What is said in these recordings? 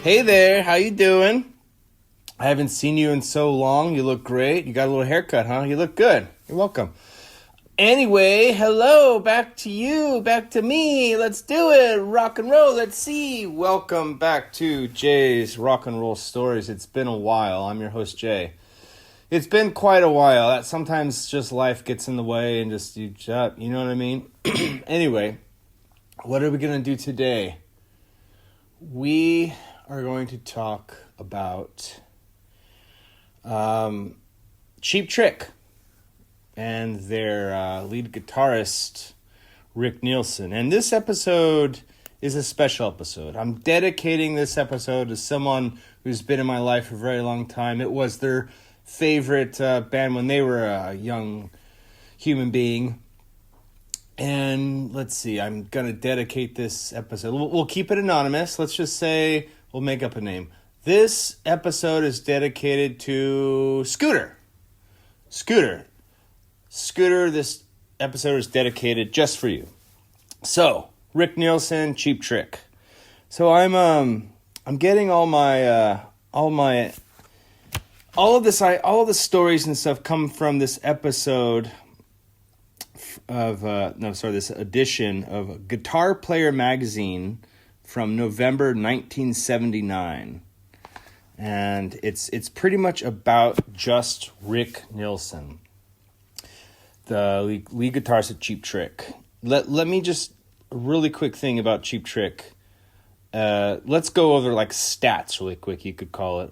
Hey there, how you doing? I haven't seen you in so long. You look great. You got a little haircut, huh? You look good. You're welcome. Anyway, hello, back to you, back to me. Let's do it. Rock and roll. Let's see. Welcome back to Jay's Rock and Roll Stories. It's been a while. I'm your host, Jay. It's been quite a while. That sometimes just life gets in the way and just you know what I mean? Anyway, what are we going to do today? We are going to talk about Cheap Trick and their lead guitarist, Rick Neilson. And this episode is a special episode. I'm dedicating this episode to someone who's been in my life for a very long time. It was their favorite band when they were a young human being. And let's see, I'm going to dedicate this episode. We'll keep it anonymous. Let's just say we'll make up a name. This episode is dedicated to Scooter, this episode is dedicated just for you. So, Rick Neilson, Cheap Trick. So I'm getting all of the stories and stuff come from this episode of this edition of Guitar Player magazine from November 1979. And it's pretty much about just Rick Neilson, the lead guitarist of Cheap Trick. Let me just, a really quick thing about Cheap Trick. Let's go over like stats really quick, you could call it.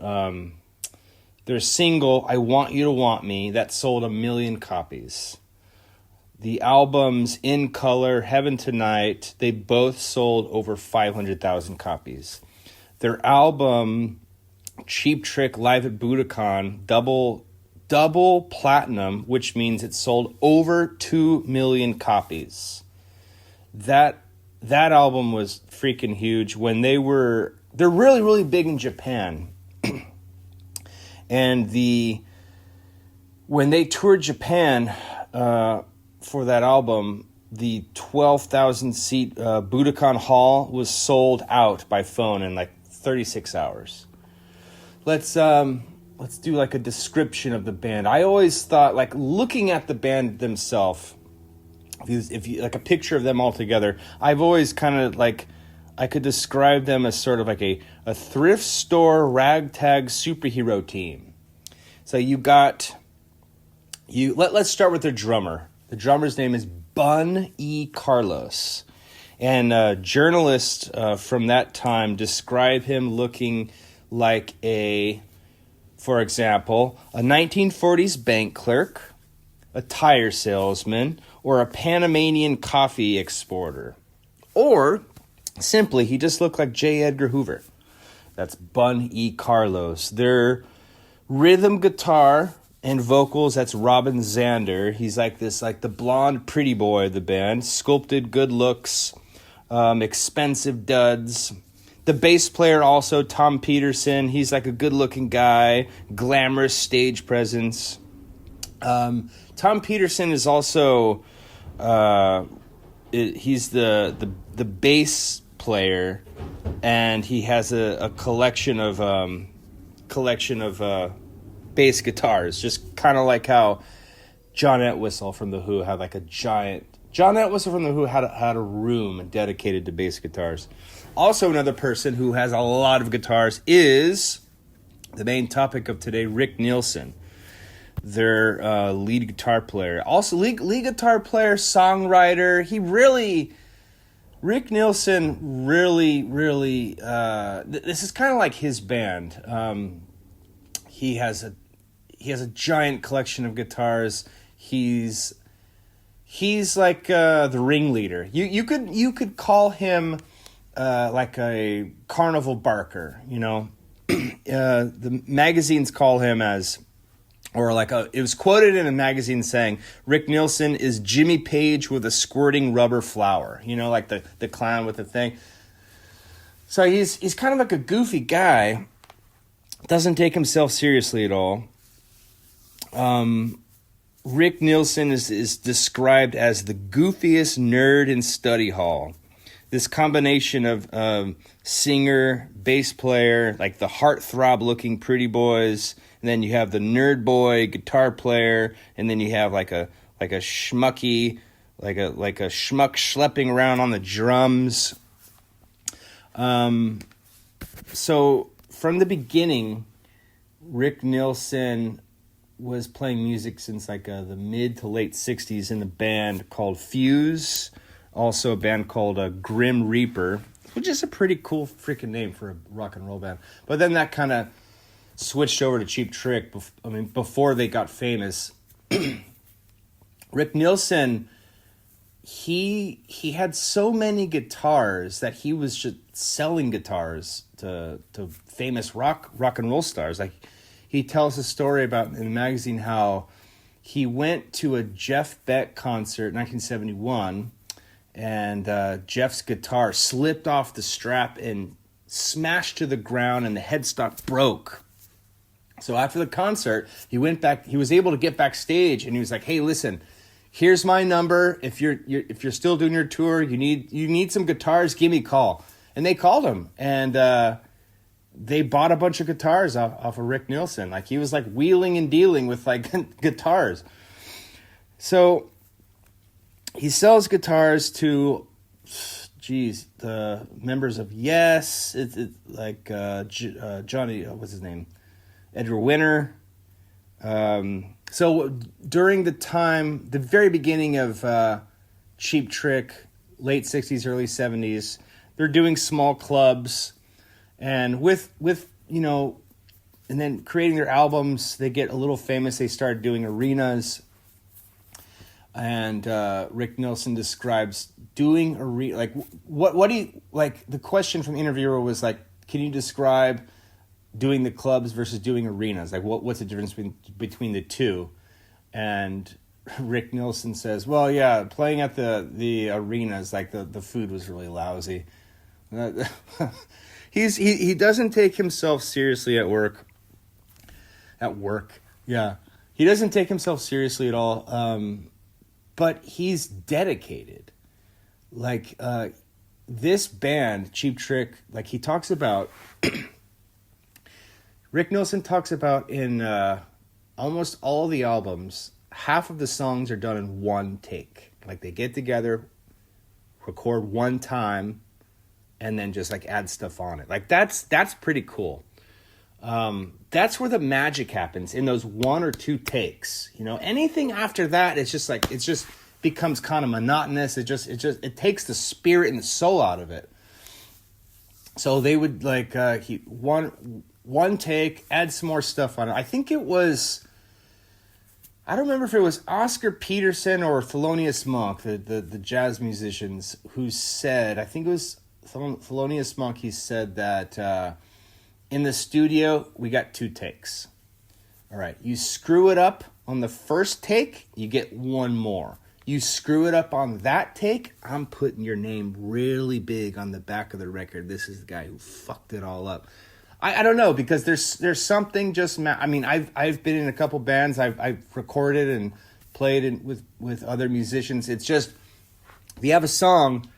Their single, I Want You to Want Me, that sold 1 million copies. The albums In Color, Heaven Tonight, they both sold over 500,000 copies. Their album, Cheap Trick Live at Budokan, double platinum, which means it sold over 2 million copies. That album was freaking huge. They're really, really big in Japan. And when they toured Japan for that album, the 12,000 seat Budokan Hall was sold out by phone in like 36 hours. Let's do like a description of the band. I always thought, like, looking at the band themselves, if you like a picture of them all together, I've always kind of like, I could describe them as sort of like a thrift store ragtag superhero team. So let's start with their drummer. The drummer's name is Bun E. Carlos. And journalists from that time describe him looking like for example, a 1940s bank clerk, a tire salesman, or a Panamanian coffee exporter. Or, simply, he just looked like J. Edgar Hoover. That's Bun E. Carlos. Their rhythm guitar and vocals, that's Robin Zander. He's like the blonde pretty boy of the band. Sculpted, good looks, expensive duds. The bass player also, Tom Peterson. He's like a good-looking guy, glamorous stage presence. Tom Peterson is also he's the bass player, and he has a collection of bass guitars, just kind of like how John Entwistle from The Who had like a giant. John Entwistle from The Who had a room dedicated to bass guitars. Also, another person who has a lot of guitars is the main topic of today, Rick Neilson, their lead guitar player. Also, lead guitar player, songwriter. Rick Neilson really, this is kind of like his band. He has a giant collection of guitars. He's like the ringleader. You could call him like a carnival barker, you know. The magazines call him as, it was quoted in a magazine saying, Rick Neilson is Jimmy Page with a squirting rubber flower, you know, like the clown with the thing. So he's kind of like a goofy guy, doesn't take himself seriously at all. Rick Neilson is described as the goofiest nerd in study hall. this combination of singer, bass player, like the heartthrob looking pretty boys, and then you have the nerd boy guitar player, and then you have like a schmucky, like a schmuck schlepping around on the drums. So from the beginning, Rick Neilson was playing music since like the mid to late 60s in a band called Fuse, also a band called Grim Reaper, which is a pretty cool freaking name for a rock and roll band. But then that kind of switched over to Cheap Trick, before they got famous. Rick Neilson, he had so many guitars that he was just selling guitars to famous rock and roll stars. Like, he tells a story about in the magazine how he went to a Jeff Beck concert in 1971, and Jeff's guitar slipped off the strap and smashed to the ground, and the headstock broke. So after the concert, he went back. He was able to get backstage, and he was like, "Hey, listen, here's my number. If you're still doing your tour, you need some guitars, give me a call." And they called him, and they bought a bunch of guitars off of Rick Neilson. Like, he was like wheeling and dealing with like guitars. So he sells guitars to, the members of Yes. It's like Johnny, what's his name? Edgar Winter. So during the very beginning of Cheap Trick, late 60s, early 70s, they're doing small clubs, and with and then creating their albums, they get a little famous. They started doing arenas, and Rick Neilson describes doing like what do you like. The question from the interviewer was like, can you describe doing the clubs versus doing arenas? Like, what's the difference between the two? And Rick Neilson says, well, yeah, playing at the arenas, like the food was really lousy. He doesn't take himself seriously at work. Yeah. He doesn't take himself seriously at all. But he's dedicated. Like, this band, Cheap Trick, like he talks about, Rick Neilson talks about in almost all the albums, half of the songs are done in one take. Like, they get together, record one time, and then just like add stuff on it. Like, that's pretty cool. That's where the magic happens, in those one or two takes. Anything after that, it's just like, it just becomes kind of monotonous. It takes the spirit and the soul out of it. So they would like one take, add some more stuff on it. I think it was, I don't remember if it was Oscar Peterson or Thelonious Monk, the jazz musicians, who said, I think it was Thelonious Monk, he said that in the studio, we got two takes. All right, you screw it up on the first take, you get one more. You screw it up on that take, I'm putting your name really big on the back of the record. This is the guy who fucked it all up. I don't know, because there's something just. I mean, I've been in a couple bands. I've recorded and played with other musicians. It's just, if you have a song,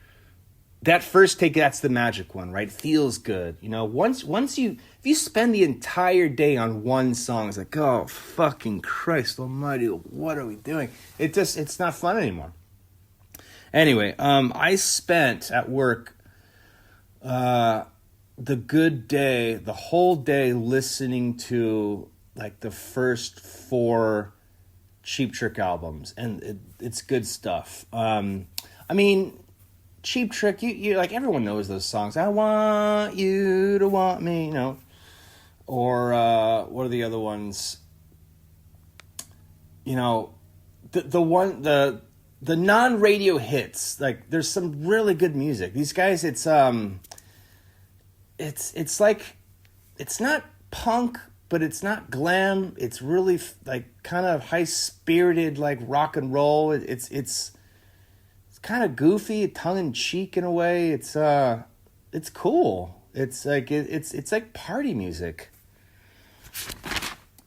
that first take, that's the magic one, right? Feels good, Once if you spend the entire day on one song, it's like, oh fucking Christ Almighty, what are we doing? It's not fun anymore. Anyway, I spent at work the whole day listening to like the first 4 Cheap Trick albums, and it's good stuff. I mean, Cheap Trick, you like, everyone knows those songs. I want you to want me, or what are the other ones? The non-radio hits. Like, there's some really good music. These guys, it's like, it's not punk, but it's not glam. It's really like kind of high-spirited, like rock and roll. It's kind of goofy, tongue-in-cheek in a way. It's cool. It's like party music.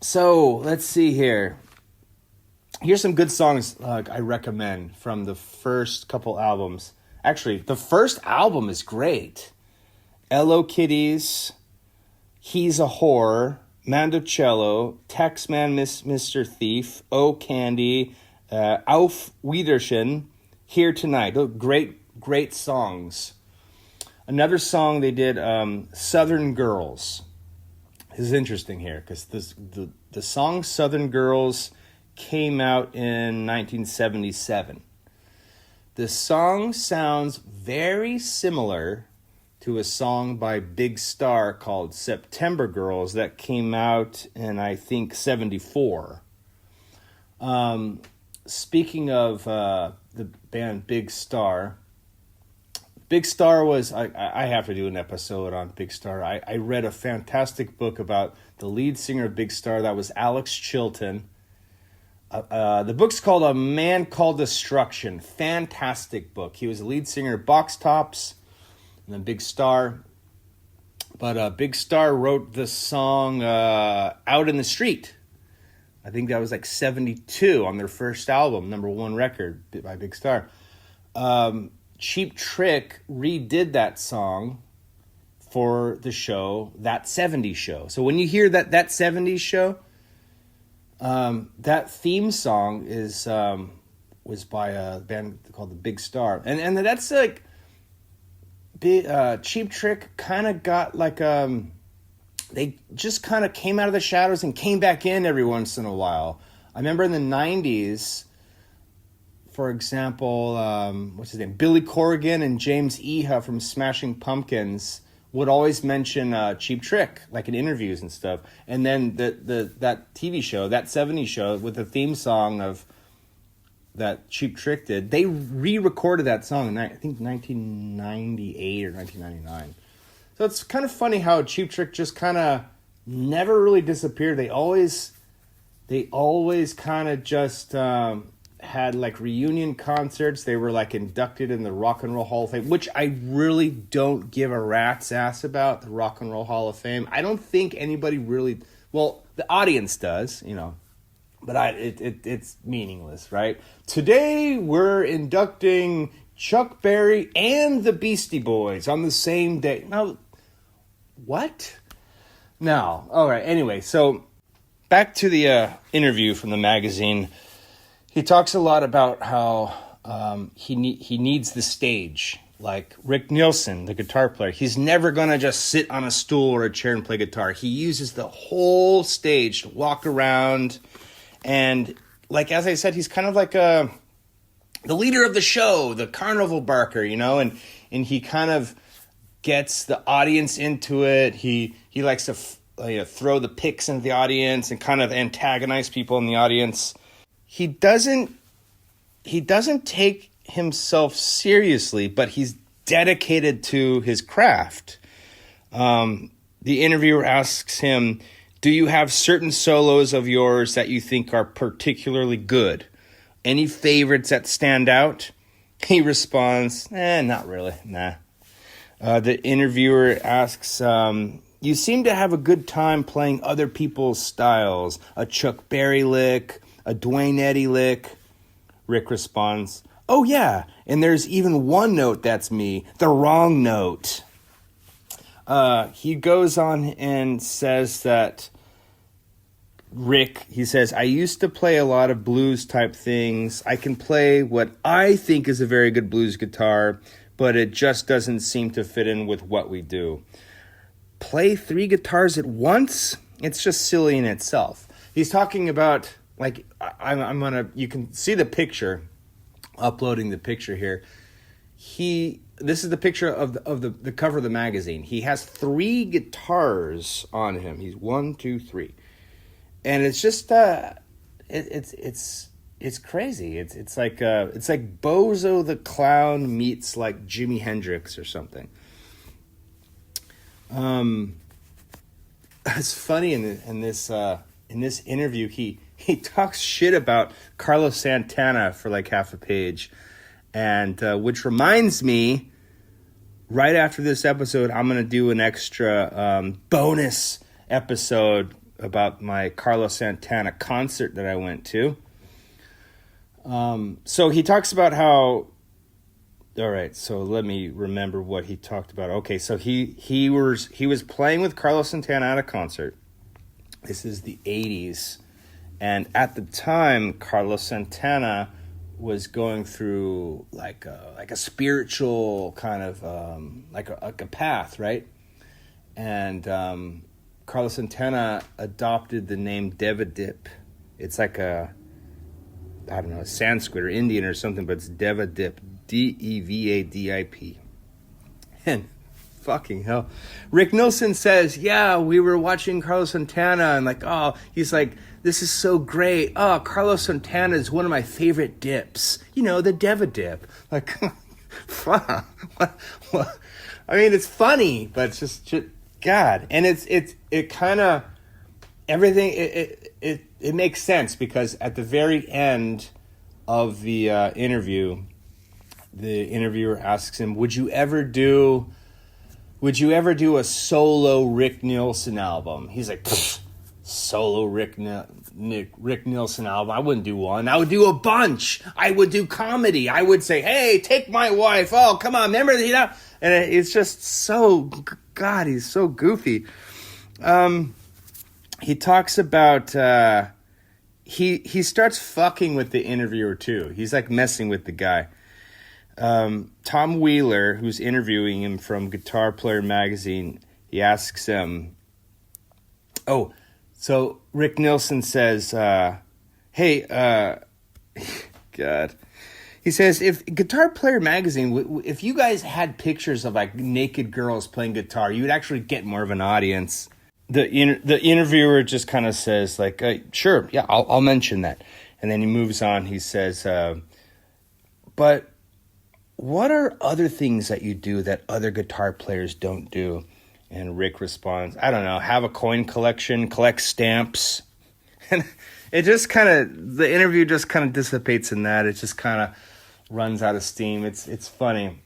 So let's see here. Here's some good songs I recommend from the first couple albums. Actually, the first album is great. Hello Kitties, He's a Whore, Mandocello, Taxman Mr. Thief, Oh Candy, Auf Wiedersehen, Here Tonight. Oh, great songs. Another song they did, Southern Girls. This is interesting here because the song Southern Girls came out in 1977. The song sounds very similar to a song by Big Star called September Girls that came out in, I think, 74. Speaking of the band Big Star was, I have to do an episode on Big Star. I read a fantastic book about the lead singer of Big Star. That was Alex Chilton. The book's called A Man Called Destruction. Fantastic book. He was the lead singer of Box Tops and then Big Star. But Big Star wrote the song Out in the Street. I think that was like 72 on their first album, number one record by Big Star. Cheap Trick redid that song for the show, That 70s Show. So when you hear that 70s Show, that theme song was by a band called the Big Star, and that's like Cheap Trick kind of got like they just kind of came out of the shadows and came back in every once in a while. I remember in the 90s, for example, what's his name, Billy Corrigan and James Iha from Smashing Pumpkins would always mention Cheap Trick, like in interviews and stuff. And then that TV show, That 70s Show, with the theme song of that Cheap Trick did, they re-recorded that song in, I think, 1998 or 1999. So it's kind of funny how Cheap Trick just kind of never really disappeared. They always kind of just had like reunion concerts. They were like inducted in the Rock and Roll Hall of Fame, which I really don't give a rat's ass about, the Rock and Roll Hall of Fame. I don't think anybody really, well, the audience does, but it's meaningless, right? Today we're inducting Chuck Berry and the Beastie Boys on the same day. Now, what? No. All right. Anyway, so back to the interview from the magazine. He talks a lot about how he needs the stage. Like Rick Neilson, the guitar player, he's never going to just sit on a stool or a chair and play guitar. He uses the whole stage to walk around. And like, as I said, he's kind of like the leader of the show, the carnival barker, and he kind of gets the audience into it. He likes to throw the picks into the audience and kind of antagonize people in the audience. He doesn't take himself seriously, but he's dedicated to his craft. The interviewer asks him, do you have certain solos of yours that you think are particularly good? Any favorites that stand out? He responds, not really, nah. The interviewer asks, you seem to have a good time playing other people's styles. A Chuck Berry lick, a Dwayne Eddy lick. Rick responds, oh yeah, and there's even one note that's me, the wrong note. He goes on and says that he says, I used to play a lot of blues type things. I can play what I think is a very good blues guitar, but it just doesn't seem to fit in with what we do. Play 3 guitars at once? It's just silly in itself. He's talking about, like, you can see the picture, uploading the picture here. This is the picture of the cover of the magazine. He has 3 guitars on him. He's 1, 2, 3. And it's just it's crazy. It's like Bozo the Clown meets like Jimi Hendrix or something. It's funny in this interview he talks shit about Carlos Santana for like half a page, and which reminds me, right after this episode, I'm gonna do an extra bonus episode about my Carlos Santana concert that I went to. So he talks about how All right, so let me remember what he talked about. Okay, so he was playing with Carlos Santana at a concert. This is the 80s. And at the time, Carlos Santana was going through like a spiritual kind of like a path, right? And Carlos Santana adopted the name Devadip. It's like I don't know, Sanskrit or Indian or something, but it's Devadip, Devadip. And fucking hell, Rick Neilson says, yeah, we were watching Carlos Santana, and like, oh, he's like, this is so great. Oh, Carlos Santana is one of my favorite dips. You know, the Devadip. Like, fuck. What? I mean, it's funny, but it's just God. And it kind of, everything, it makes sense, because at the very end of the interview, the interviewer asks him, would you ever do a solo Rick Neilson album? He's like, solo Rick Neilson album? I wouldn't do one. I would do a bunch. I would do comedy. I would say, hey, take my wife. Oh, come on, remember that? You know? And it's just so, God, he's so goofy. He talks about, he starts fucking with the interviewer too. He's like messing with the guy. Tom Wheeler, who's interviewing him from Guitar Player magazine, he asks him, so Rick Neilson says, hey, God. He says, if Guitar Player magazine, if you guys had pictures of like naked girls playing guitar, you would actually get more of an audience. The interviewer just kind of says like, sure, yeah, I'll mention that. And then he moves on. He says, but what are other things that you do that other guitar players don't do? And Rick responds, I don't know, have a coin collection, collect stamps. And it just kind of, the interview just kind of dissipates in that. It just kind of runs out of steam. It's funny.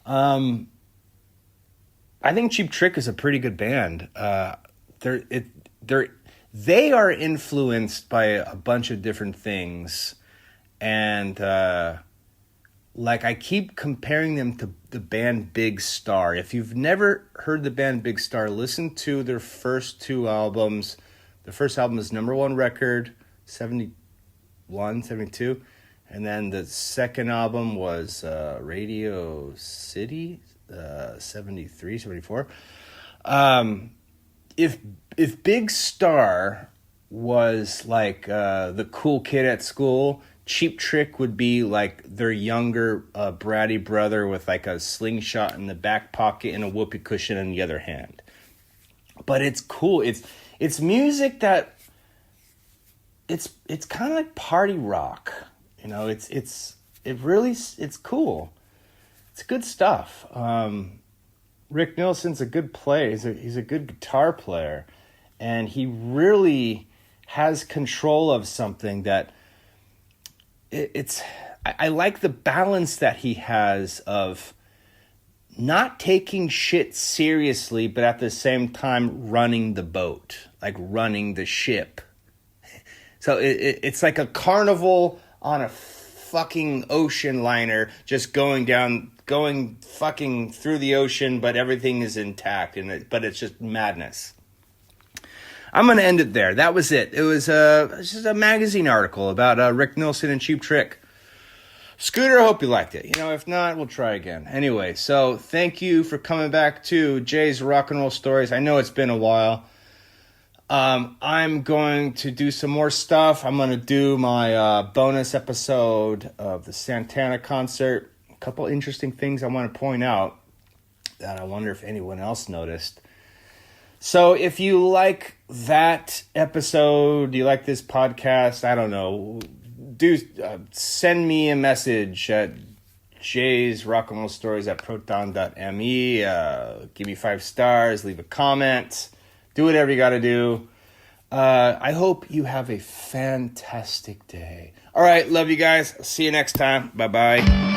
I think Cheap Trick is a pretty good band. They are influenced by a bunch of different things. And like I keep comparing them to the band Big Star. If you've never heard the band Big Star, listen to their first two albums. The first album is number one record, 71, 72. And then the second album was Radio City, 73, 74. If Big Star was like the cool kid at school, Cheap Trick would be like their younger bratty brother with like a slingshot in the back pocket and a whoopee cushion in the other hand. But it's cool. It's music that it's kind of like party rock. You know, it's cool. It's good stuff. Rick Neilson's a good player. He's a good guitar player, and he really has control of something that I like the balance that he has of not taking shit seriously, but at the same time running the boat, like running the ship. So it's like a carnival on a fucking ocean liner, just going fucking through the ocean, but everything is intact, but it's just madness. I'm going to end it there. That was it. It was just a magazine article about Rick Neilson and Cheap Trick. Scooter, I hope you liked it. You know, if not, we'll try again. Anyway, so thank you for coming back to Jay's Rock and Roll Stories. I know it's been a while. I'm going to do some more stuff. I'm going to do my bonus episode of the Santana concert. A couple interesting things I want to point out that I wonder if anyone else noticed. So if you like that episode, you like this podcast, I don't know, send me a message at jaysrockandrollstories@proton.me. Give me 5 stars, leave a comment, do whatever you got to do. I hope you have a fantastic day. All right, love you guys. See you next time. Bye-bye.